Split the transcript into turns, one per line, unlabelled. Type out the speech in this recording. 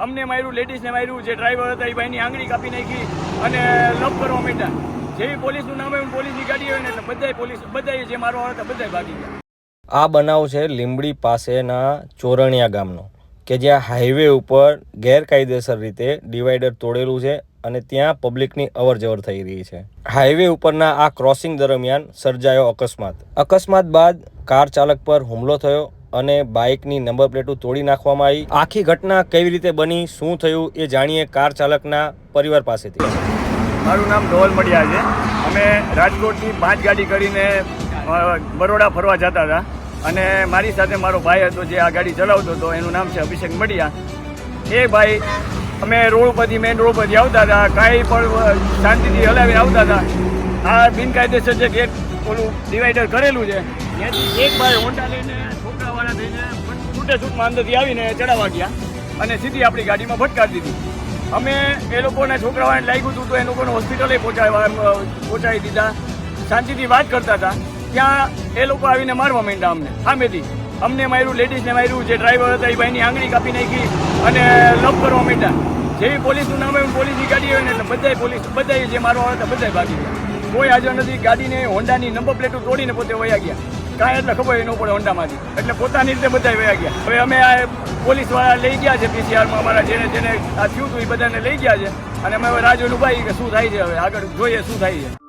અમને માર્યું, લેડીઝને માર્યું, જે ડ્રાઈવર હતા એ ભાઈની આંગળી કાપી નાખી અને લપ કરવા માંડ્યા. જેવી પોલીસનું નામ આવ્યું, પોલીસની ગાડી હોય ને એટલે બધાય જે મારવા હતા બધાય ભાગી ગયા.
આ બનાવ છે લીંબડી પાસેના ચોરણિયા ગામનો, કે જ્યાં હાઈવે ઉપર ગેરકાયદેસર રીતે ડિવાઈડર તોડેલું છે અને ત્યાં પબ્લિકની અવરજવર થઈ રહી છે. હાઈવે ઉપરના આ ક્રોસિંગ દરમિયાન સર્જાયો અકસ્માત બાદ કાર ચાલક પર હુમલો થયો અને બાઇકની નંબર પ્લેટો તોડી નાખવામાં આવી. આખી ઘટના કેવી રીતે બની, શું થયું એ જાણીએ કાર ચાલકના પરિવાર પાસેથી.
મારું નામ ધોલ મડિયા છે. અમે રાજકોટથી 5 ગાડી કરીને બરોડા ફરવા જતા હતા અને મારી સાથે મારો ભાઈ હતો જે આ ગાડી ચલાવતો હતો, એનું નામ છે અભિષેક મડિયા. એ ભાઈ અમે રોડ પરથી મેઇન રોડ પરથી આવતા હતા, કાંઈ પણ શાંતિથી હલાવીને આવતા હતા. આ બિનકાયદેસર જે ગેટ ઓલું ડિવાઈડર કરેલું છે ત્યાંથી એક ભાઈ હોન્ડા લઈને છોકરાવાળા થઈને છૂટે છૂટમાં અંદરથી આવીને ચડાવવા ગયા અને સીધી આપણી ગાડીમાં ભટકાવી દીધી. અમે એ લોકોને છોકરાવાળાને લાગ્યું હતું તો એ લોકોને હોસ્પિટલે પહોંચાડી દીધા. શાંતિથી વાત કરતા હતા ત્યાં એ લોકો આવીને મારવા માંડ્યા અમને સામેથી. અમને માર્યું, લેડીઝને માર્યું, જે ડ્રાઈવર હતા એ ભાઈની આંગળી કાપી નાખી અને લપ કરવા માંડ્યા. જેવી પોલીસનું નામ આવ્યું, પોલીસની ગાડી હોય ને એટલે બધાય જે મારવા હતા બધાય ભાગી ગયા. કોઈ હાજર નથી. ગાડીને હોન્ડાની નંબર પ્લેટો તોડીને પોતે વયા ગયા. કાંઈ એટલે ખબર ન પડે હોન્ડામાંથી, એટલે પોતાની રીતે બધાય વયા ગયા. હવે અમે આ પોલીસવાળા લઈ ગયા છે પીસીઆરમાં, અમારા જેને આ થયું હતું એ બધાને લઈ ગયા છે અને અમે હવે રાહ જોઈને ઊભા છીએ કે શું થાય છે. હવે આગળ જોઈએ શું થાય છે.